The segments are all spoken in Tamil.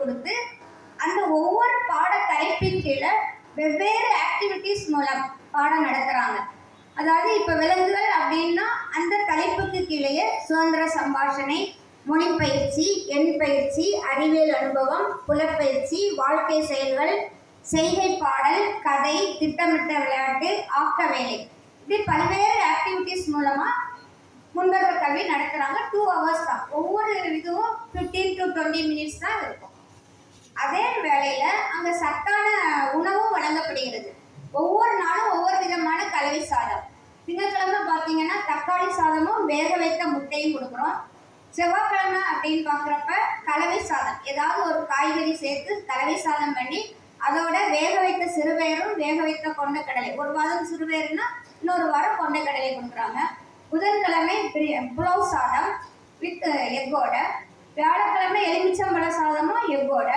கொடுத்து அந்த ஒவ்வொரு பாட தலைப்பின் கீழே வெவ்வேறு ஆக்டிவிட்டீஸ் மூலம் பாடம் நடத்துகிறாங்க. அதாவது இப்போ விலங்குகள் அப்படின்னா அந்த தலைப்புக்கு கீழேயே சுதந்திர சம்பாஷணை, மொழி பயிற்சி, எண் பயிற்சி, அறிவியல் அனுபவம், புலப்பயிற்சி, வாழ்க்கை செயல்கள், செய்கை பாடல், கதை, திட்டமிட்ட விளையாட்டு, ஆக்க வேலை, இப்படி பல்வேறு ஆக்டிவிட்டீஸ் மூலமாக முன்பருவ கல்வி நடத்துகிறாங்க. 2 hours தான். ஒவ்வொரு இதுவும் 15 to 20 minutes தான் இருக்கும். அதே வேளையில் அங்கே சத்தான உணவும் வழங்கப்படுகிறது. ஒவ்வொரு நாளும் ஒவ்வொரு விதமான கலவை சாதம். திங்கட்கிழமை பார்த்தீங்கன்னா தக்காளி சாதமும் வேக வைத்த முட்டையும் கொடுக்குறோம். செவ்வாய்க்கிழமை அப்படின்னு பார்க்குறப்ப கலவை சாதம், ஏதாவது ஒரு காய்கறி சேர்த்து கலவை சாதம் பண்ணி அதோட வேக வைத்த சிறுபயரும் வேக வைத்த கொண்டைக்கடலை, ஒரு வாரம் சிறுபயருன்னா இன்னொரு வாரம் கொண்டைக்கடலை கொடுக்குறாங்க. புதன்கிழமை புலாவ் சாதம் வித் எக்கோட, வியாழக்கிழமை எலுமிச்சம்பழ சாதமும் எக்கோட,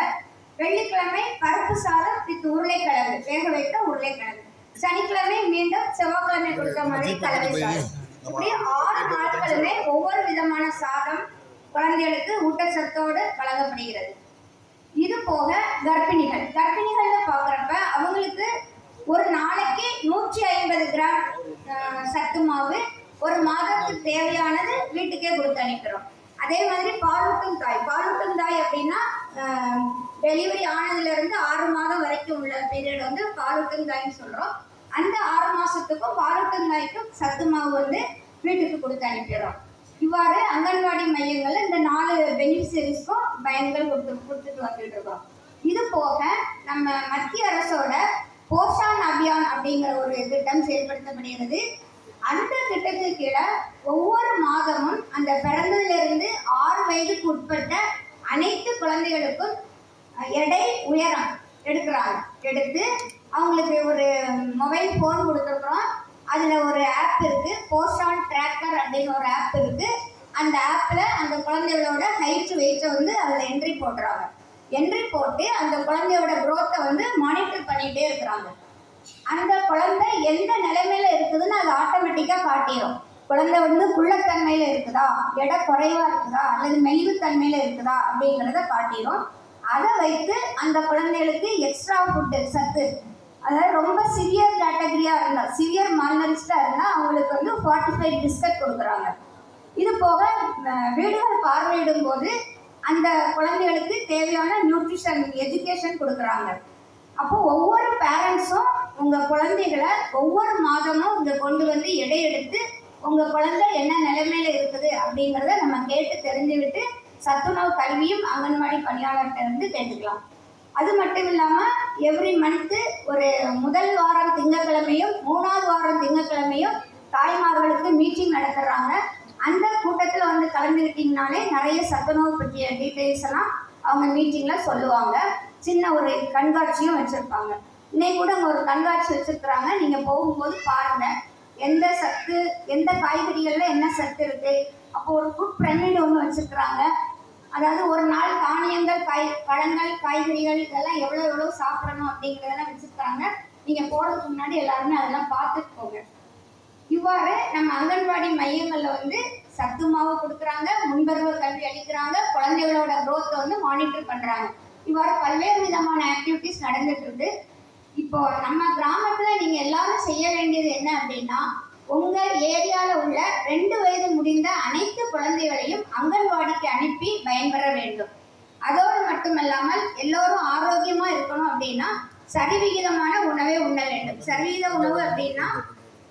வெள்ளிக்கிழமை பருப்பு சாதம் வித் உருளைக்கிழங்கு, வேக வைத்த உருளைக்கிழங்கு, சனிக்கிழமை மீண்டும் செவ்வாய்க்கிழமை கொடுத்த மாதிரி கலவை சாதம். இப்படி 6 நாட்களுமே ஒவ்வொரு விதமான சாதம் குழந்தைகளுக்கு ஊட்டச்சத்தோடு வழங்கப்படுகிறது. இது போக கர்ப்பிணிகள்னு பார்க்குறப்ப அவங்களுக்கு ஒரு நாளைக்கு 150 கிராம் சத்து மாவு ஒரு மாதத்துக்கு தேவையானது வீட்டுக்கே கொடுத்து அனுப்பிடுறோம். அதே மாதிரி பாலூட்டும் தாய் அப்படின்னா டெலிவரி ஆனதுலேருந்து 6 மாதம் வரைக்கும் உள்ள பீரியட் வந்து பாலூட்டும் தாய்ன்னு சொல்கிறோம். அந்த 6 மாதத்துக்கும் பாலூட்டும் தாய்க்கும் சத்து மாவு வந்து வீட்டுக்கு கொடுத்து அனுப்பிடுறோம். இவ்வாறு அங்கன்வாடி மையங்களில் இந்த 4 பெனிஃபிஷரிஸ்க்கும் பயன்கள் கொடுத்துட்டு வந்துட்டு இருக்கோம். இது போக நம்ம மத்திய அரசோட போஷான் அபியான் அப்படிங்கிற ஒரு திட்டம் செயல்படுத்தப்படுகிறது. அந்த திட்டத்துக்கு கீழே ஒவ்வொரு மாதமும் அந்த பிறந்ததிலிருந்து 6 வயதுக்கு உட்பட்ட அனைத்து குழந்தைகளுக்கும் எடை உயரம் எடுத்து அவங்களுக்கு ஒரு மொபைல் ஃபோன் கொடுத்துருக்குறோம். அதில் ஒரு ஆப் இருக்குது, போஷான் ட்ராக்கர் அப்படின்னு ஒரு ஆப் இருக்குது. அந்த ஆப்பில் அந்த குழந்தைகளோட ஹைட் வெயிட்டை வந்து அதில் என்ட்ரி போட்டு அந்த குழந்தையோட க்ரோத்தை வந்து மானிட்டர் பண்ணிகிட்டே இருக்கிறாங்க. அந்த குழந்தை எந்த நிலைமையில் இருக்குதுன்னு அது ஆட்டோமேட்டிக்காக காட்டிடும். குழந்தை வந்து குள்ளத்தன்மையில் இருக்குதா, எடை குறைவாக இருக்குதா, அல்லது மெலிவுத்தன்மையில் இருக்குதா அப்படிங்கிறத காட்டிடும். அதை வைத்து அந்த குழந்தைகளுக்கு எக்ஸ்ட்ரா ஃபுட்டு சத்து, அதாவது ரொம்ப சிவியர் கேட்டகரியாக இருந்தால், சிவியர் மால்நரிஷ்டாக இருந்தால் அவங்களுக்கு வந்து 45 பிஸ்கட் கொடுக்குறாங்க. இது போக வீடுகள் பார்வையிடும் போது அந்த குழந்தைகளுக்கு தேவையான நியூட்ரிஷன் எஜுகேஷன் கொடுக்குறாங்க. அப்போ ஒவ்வொரு பேரண்ட்ஸும் உங்கள் குழந்தைகளை ஒவ்வொரு மாதமும் இங்கே கொண்டு வந்து எடை எடுத்து உங்கள் குழந்தை என்ன நிலைமையில் இருக்குது அப்படிங்கிறத நம்ம கேட்டு தெரிஞ்சுக்கிட்டு சத்துணவு கல்வியும் அங்கன்வாடி பணியாளர்கிட்ட இருந்து கேட்டுக்கலாம். அது மட்டும் இல்லாமல் எவ்ரி மந்த்து ஒரு முதல் வாரம் திங்கட்கிழமையும் 3வது வாரம் திங்கட்கிழமையும் தாய்மார்களுக்கு மீட்டிங் நடத்துகிறாங்க. அந்த கூட்டத்தில் வந்து கலந்துக்கிட்டிங்கனாலே நிறைய சத்துணவு பற்றிய டீட்டெயில்ஸ் எல்லாம் அவங்க மீட்டிங்கில் சொல்லுவாங்க. சின்ன ஒரு கண்காட்சியும் வச்சுருப்பாங்க. இன்னைக்கு கூட அங்கே ஒரு கண்காட்சி வச்சுருக்குறாங்க. நீங்கள் போகும்போது பாருங்கள் எந்த சத்து, எந்த காய்கறிகளில் என்ன சத்து இருக்குது. அப்போ ஒரு ஃபுட் பிரமிட் ஒன்று வச்சுருக்குறாங்க. அதாவது ஒரு நாள் தானியங்கள், பழங்கள், காய்கறிகள் இதெல்லாம் எவ்வளோ சாப்பிடணும் அப்படிங்கிறதெல்லாம் வச்சுருக்காங்க. நீங்கள் போகிறதுக்கு முன்னாடி எல்லாருமே அதெல்லாம் பார்த்துட்டு போங்க. இவ்வாறு நம்ம அங்கன்வாடி மையங்களில் வந்து சத்து மாவு கொடுக்குறாங்க, முன்பருவ கல்வி அளிக்கிறாங்க, குழந்தைகளோட க்ரோத்தை வந்து மானிட்டர் பண்ணுறாங்க. இவ்வாறு பல்வேறு விதமான ஆக்டிவிட்டிஸ் நடந்துட்டு இருக்கு. இப்போ நம்ம கிராமத்தில் நீங்கள் எல்லாரும் செய்ய வேண்டியது என்ன அப்படின்னா, உங்கள் ஏரியாவில் உள்ள 2 வயது முடிந்த அனைத்து குழந்தைகளையும் அங்கன்வாடிக்கு அனுப்பி பயன்பெற வேண்டும். அதோடு மட்டுமல்லாமல் எல்லோரும் ஆரோக்கியமாக இருக்கணும் அப்படின்னா சரிவிகிதமான உணவை உண்ண வேண்டும். சரிவிகித உணவு அப்படின்னா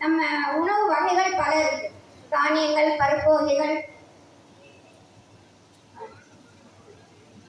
நம்ம உணவு வகைகள் பல இருக்குது. தானியங்கள், பருப்பு வகைகள்,